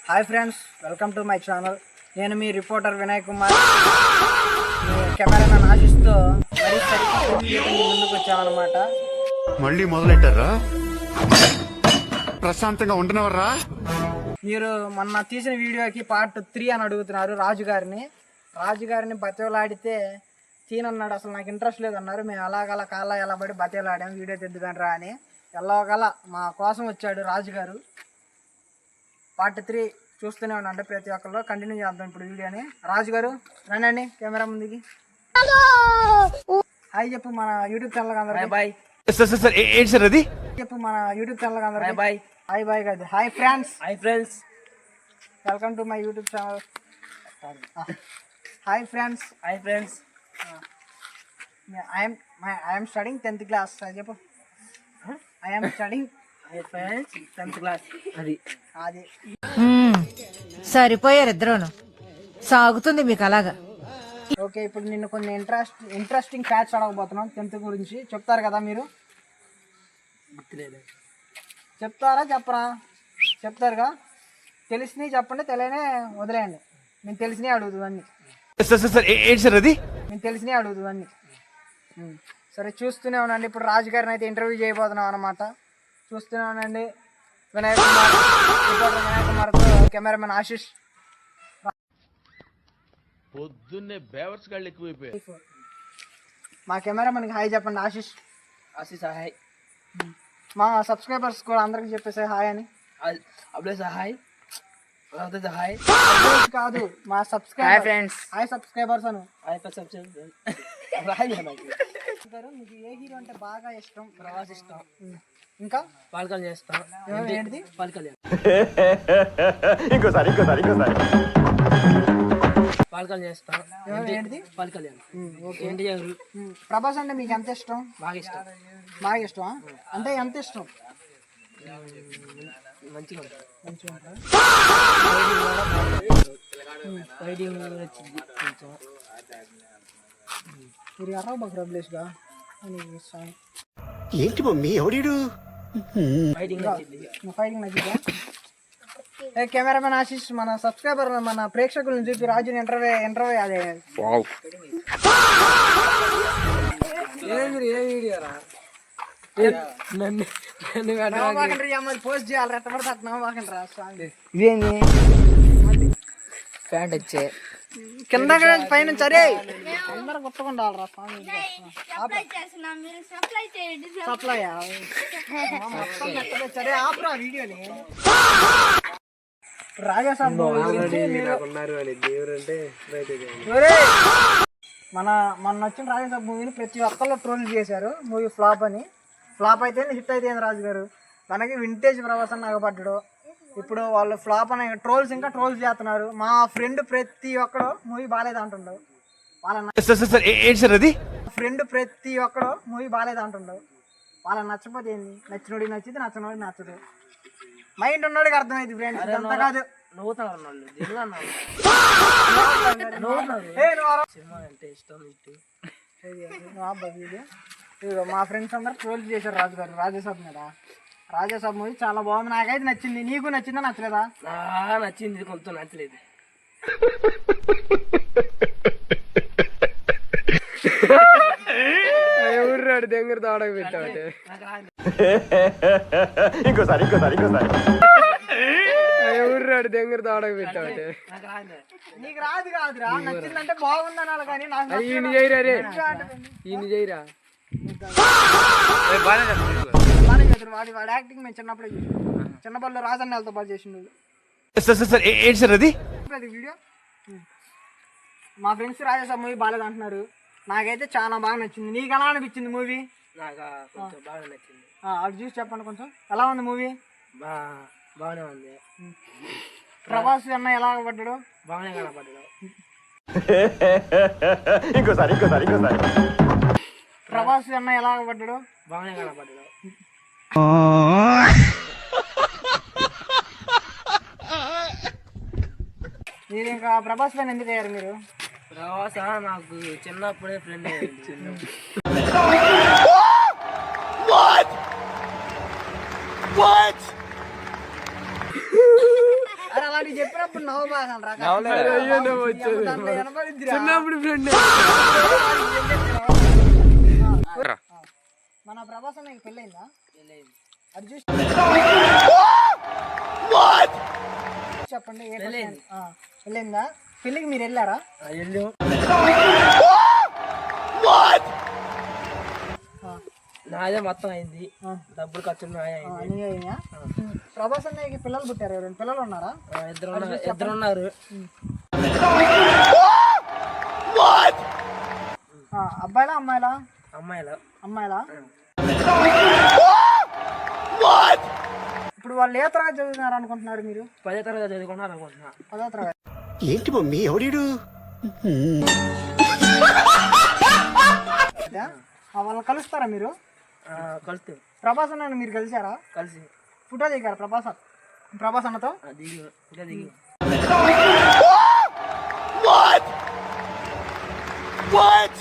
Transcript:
Hi friends, welcome to my channel. నేను మీ reporter Vinay Kumar. Cameraman ఆశిస్తో మరీ ముందుకు వచ్చామన్నమాట. మళ్ళీ మొదలెట్టారా? ప్రశాంతంగా ఉండనవర్రా. మీరు మొన్న తీసిన వీడియోకి పార్ట్ 3 అని అడుగుతున్నారు. రాజుగారిని బతిలాడితే తీనన్నాడు. అసలు నాకు ఇంట్రెస్ట్ లేదన్నారు. మేము అలాగలా కాళ్ళ ఎలా పడి బతిలాడాం, వీడియో తెద్దుగానరా అని. ఎలాగలా మా కోసం వచ్చాడు రాజుగారు. పార్ట్ 3 చూస్తూనే ఉండండి ప్రతి ఒక్కళ్ళు. కంటిన్యూ చేద్దాం ఇప్పుడు వీడియోని. రాజుగారు రండి కెమెరా ముందుకి. హాయ్ చెప్పు మన యూట్యూబ్ ఛానల్ అందరూ. బాయ్ చెప్పు మన యూట్యూబ్ ఛానల్ అందరూ. బాయ్. హాయ్ బాయ్ కాదు, hi friends. Welcome to my YouTube channel. Hi friends. I'm studying 10th class. అది చెప్పు. I'm studying 10th class. అది సరిపోయారు ఇద్దరును. సాగుతుంది మీకు అలాగా. ఓకే, ఇప్పుడు నిన్ను కొన్ని ఇంట్రెస్టింగ్ ఫ్యాక్ట్స్ అడగబోతున్నాం 10th గురించి. చెప్తారు కదా మీరు? చెప్తారా చెప్పరా? చెప్తారుగా. తెలిసినవి చెప్పండి, తెలియనే వదిలేయండి. నేను తెలిసినవి అడుగుతుందన్నీ. సరే, చూస్తూనే ఉండండి. ఇప్పుడు రాజుగారిని అయితే ఇంటర్వ్యూ చేయబోతున్నాం అనమాట. చూస్తూనే ఉండండి. వినయ్ కుమార్తో కెమెరామెన్ ఆశిష్. పొద్దున్నే బేవర్స్ గాళ్ళు ఎక్కువైపోయాయి. మా కెమెరామెన్కి హాయ్ చెప్పండి. ఆశిష్ హాయ్. మా సబ్స్క్రైబర్స్ కూడా అందరికి చెప్పేసే హాయ్ అని. హాయ్ కాదు, మా సబ్స్క్రైబర్స్. హాయ్ సబ్స్క్రైబర్స్ అను. మీకు ఏ హీరో అంటే బాగా ఇష్టం? ప్రభాస్ ఇష్టం. ఇంకా పవన్ కళ్యాణ్ చేస్తాం. ఏంటిది? పవన్ కళ్యాణ్. ఇంకోసారి పవన్ కళ్యాణ్ చేస్తాం. ఏంటిది? పవన్ కళ్యాణ్. ప్రభాస్ అంటే మీకు ఎంత ఇష్టం? బాగా ఇష్టం. అంటే ఎంత ఇష్టం? మంచిగా మీరు ఎర్ర బగ్రబ్లేస్గా ఏంటి మమ్మీ ఎవడీడు? ఫైటింగ్ నచ్చిందా? కెమెరామెన్ ఆశిష్ మన సబ్స్క్రైబర్ మన ప్రేక్షకులను చూపి రాజుని ఇంటర్వ్యూ అదే పోస్ట్ చేయాలి. ఇదేంది ప్యాంట్ వచ్చే కింద పైన సరే అందరూ కొట్టకుండా సప్లై సరే ఆపురా వీడియోని. రాజాసాబ్ మొన్న వచ్చిన రాజాసాబ్ మూవీని ప్రతి ఒక్కళ్ళు ట్రోల్ చేశారు. మూవీ ఫ్లాప్ అని. ఫ్లాప్ అయితే హిట్ అయితే రాజు గారు. మనకి వింటేజ్ ప్రవాసం నాగపడ్డాడు. ఇప్పుడు వాళ్ళు ఫ్లాప్ అనే ట్రోల్స్ ఇంకా ట్రోల్స్ చేస్తున్నారు. మా ఫ్రెండ్ ప్రతి ఒక్కడు మూవీ బాగాలేదు అంటుండవు. వాళ్ళని నచ్చపోతే ఏంది? నచ్చినోడికి నచ్చింది, నచ్చనోడికి నచ్చదు. మైండ్ ఉన్నోడికి అర్థమైంది ఫ్రెండ్స్. అంత కాదు. మా ఫ్రెండ్స్ అందరు ట్రోల్ చేశారు రాజాసాబ్ మీద. రాజాసాబ్ మూవీ చాలా బాగుంది. నాకైతే నచ్చింది. నీకు నచ్చిందా నచ్చలేదా? నచ్చింది, కొంత నచ్చలేదు. ఎవరు దగ్గర తోడకు పెట్టావు? ఇంకోసారి ఎవరు దగ్గర తోడకు పెట్టావు? నీకు రాదు కాదురా. నచ్చిందంటే బాగుంది అనాలి కానీ ఈయన చేయరా రే, ఈయన చేయరా. వాడి యాక్టింగ్ మేము చిన్నప్పుడే చూసాం. చిన్నపల్లిలో రాజన్నలతో పాటు చేసిండు వీడియో. మా ఫ్రెండ్స్ రాజాసాబ్ మూవీ బాగాలేదు అంటున్నారు. నాకైతే చాలా బాగా నచ్చింది. నీకు ఎలా అనిపించింది మూవీ? నాకు బాగా నచ్చింది. అది చూసి చెప్పండి కొంచెం. ఎలా ఉంది మూవీ? బాగానే ఉంది. ప్రభాస్ అన్న ఎలా పడ్డాడు? బాగానే కనపడ్డాడు. ఇంకోసారి ప్రభాస్ అన్న ఎలా పడ్డాడు? బాగానే కనపడ్డాడు. మీరు ఇంకా ప్రభాస్ ఫ్యాన్ ఎందుకు అయ్యారు మీరు? ప్రభాస్ నాకు చిన్నప్పుడే ఫ్రెండ్. అరే అలాంటి మీరు చెప్పినప్పుడు నవ్వు బాగా రా. దాంట్లో వినపడిద్దిరా. మన ప్రభాస్ అన్నకి పెళ్ళైందా? అది చూసి చెప్పండి. ఏ పెళ్ళైంది. పెళ్ళైందా? పెళ్ళికి మీరు వెళ్ళారా? వెళ్ళు నాదే మొత్తం అయింది, డబ్బులు ఖర్చు నాదే అయింది. నీవే అయినా? ప్రభాస్ అన్నయ్యకి పిల్లలు పుట్టారు. 2 పిల్లలు ఉన్నారా? ఇద్దరు ఉన్నారు. అబ్బాయిలా అమ్మాయిలా? అమ్మాయిలు. అమ్మాయిలా? ఇప్పుడు వాళ్ళు ఏ తరగతి చదువుతున్నారు అనుకుంటున్నారు మీరు? 10వ తరగతి చదువుకుంటున్నారు అనుకుంటున్నా. 10వ తరగతి. ఏంటి మమ్మీ ఎవడీడు? వాళ్ళని కలుస్తారా మీరు? కలుస్తూ ప్రభాస్ అన్న మీరు కలిసారా? కలిసి ఫోటో దిగారా ప్రభాస్ అన్నతో? దిగి ఇంకా దిగి What?